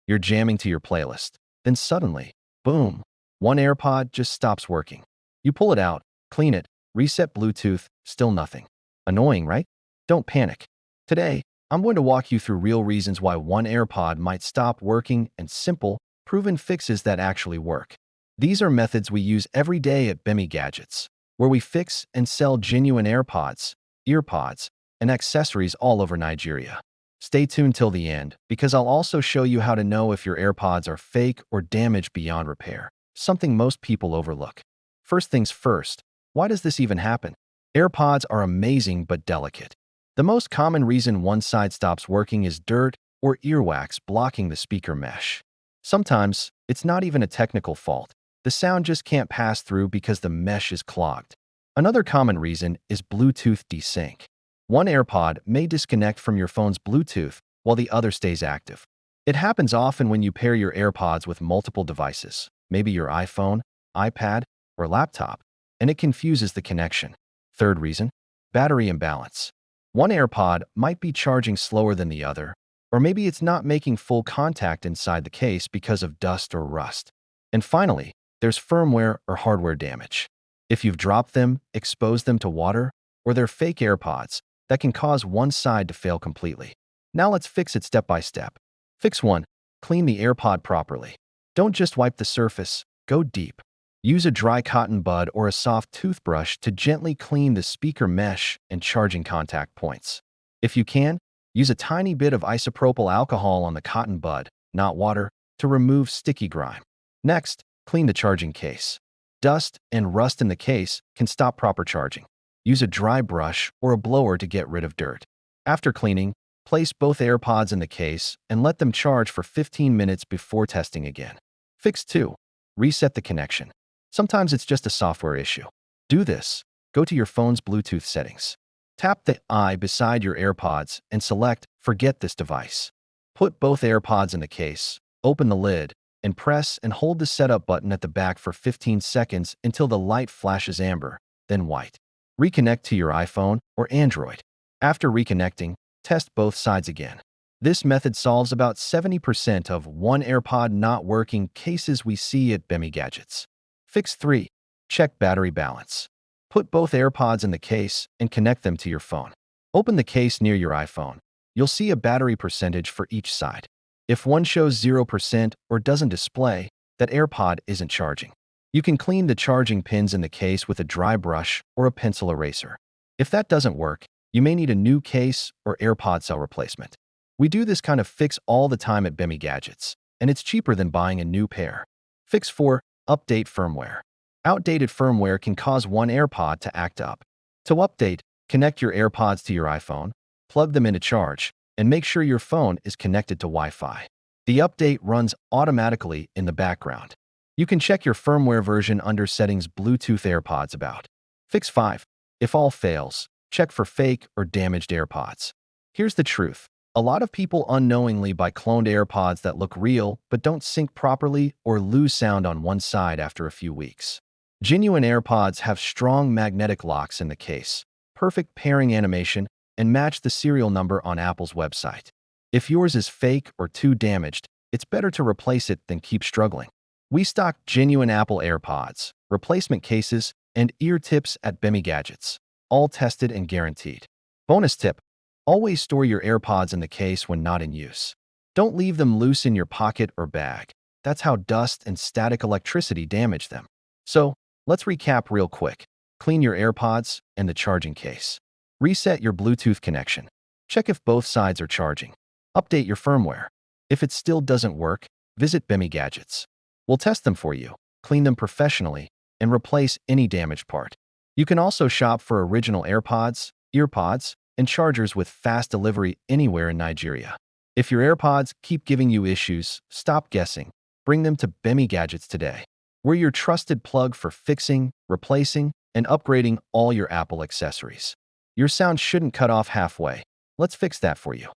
You're jamming to your playlist. Then suddenly, boom, one AirPod just stops working. You pull it out, clean it, reset Bluetooth, still nothing. Annoying, right? Don't panic. Today, I'm going to walk you through real reasons why one AirPod might stop working and simple, proven fixes that actually work. These are methods we use every day at Gbemi Gadgets, where we fix and sell genuine AirPods, EarPods, and accessories all over Nigeria. Stay tuned till the end, because I'll also show you how to know if your AirPods are fake or damaged beyond repair, something most people overlook. First things first, why does this even happen? AirPods are amazing but delicate. The most common reason one side stops working is dirt or earwax blocking the speaker mesh. Sometimes, it's not even a technical fault. The sound just can't pass through because the mesh is clogged. Another common reason is Bluetooth desync. One AirPod may disconnect from your phone's Bluetooth while the other stays active. It happens often when you pair your AirPods with multiple devices, maybe your iPhone, iPad, or laptop, and it confuses the connection. Third reason, battery imbalance. One AirPod might be charging slower than the other, or maybe it's not making full contact inside the case because of dust or rust. And finally, there's firmware or hardware damage. If you've dropped them, exposed them to water, or they're fake AirPods, that can cause one side to fail completely. Now let's fix it step by step. Fix 1. Clean the AirPod properly. Don't just wipe the surface, go deep. Use a dry cotton bud or a soft toothbrush to gently clean the speaker mesh and charging contact points. If you can, use a tiny bit of isopropyl alcohol on the cotton bud, not water, to remove sticky grime. Next, clean the charging case. Dust and rust in the case can stop proper charging. Use a dry brush or a blower to get rid of dirt. After cleaning, place both AirPods in the case and let them charge for 15 minutes before testing again. Fix 2. Reset the connection. Sometimes it's just a software issue. Do this. Go to your phone's Bluetooth settings. Tap the I beside your AirPods and select Forget this device. Put both AirPods in the case, open the lid, and press and hold the setup button at the back for 15 seconds until the light flashes amber, then white. Reconnect to your iPhone or Android. After reconnecting, test both sides again. This method solves about 70% of one AirPod not working cases we see at Gbemi Gadgets. Fix 3. Check battery balance. Put both AirPods in the case and connect them to your phone. Open the case near your iPhone. You'll see a battery percentage for each side. If one shows 0% or doesn't display, that AirPod isn't charging. You can clean the charging pins in the case with a dry brush or a pencil eraser. If that doesn't work, you may need a new case or AirPod cell replacement. We do this kind of fix all the time at Gbemi Gadgets, and it's cheaper than buying a new pair. Fix 4. Update firmware. Outdated firmware can cause one AirPod to act up. To update, connect your AirPods to your iPhone, plug them into charge, and make sure your phone is connected to Wi-Fi. The update runs automatically in the background. You can check your firmware version under Settings Bluetooth AirPods About. Fix 5. If all fails, check for fake or damaged AirPods. Here's the truth. A lot of people unknowingly buy cloned AirPods that look real but don't sync properly or lose sound on one side after a few weeks. Genuine AirPods have strong magnetic locks in the case, perfect pairing animation, and match the serial number on Apple's website. If yours is fake or too damaged, it's better to replace it than keep struggling. We stock genuine Apple AirPods, replacement cases, and ear tips at Gbemi Gadgets, all tested and guaranteed. Bonus tip: always store your AirPods in the case when not in use. Don't leave them loose in your pocket or bag. That's how dust and static electricity damage them. So, let's recap real quick. Clean your AirPods and the charging case. Reset your Bluetooth connection. Check if both sides are charging. Update your firmware. If it still doesn't work, visit Gbemi Gadgets. We'll test them for you, clean them professionally, and replace any damaged part. You can also shop for original AirPods, EarPods, and chargers with fast delivery anywhere in Nigeria. If your AirPods keep giving you issues, stop guessing. Bring them to Gbemi Gadgets today. We're your trusted plug for fixing, replacing, and upgrading all your Apple accessories. Your sound shouldn't cut off halfway. Let's fix that for you.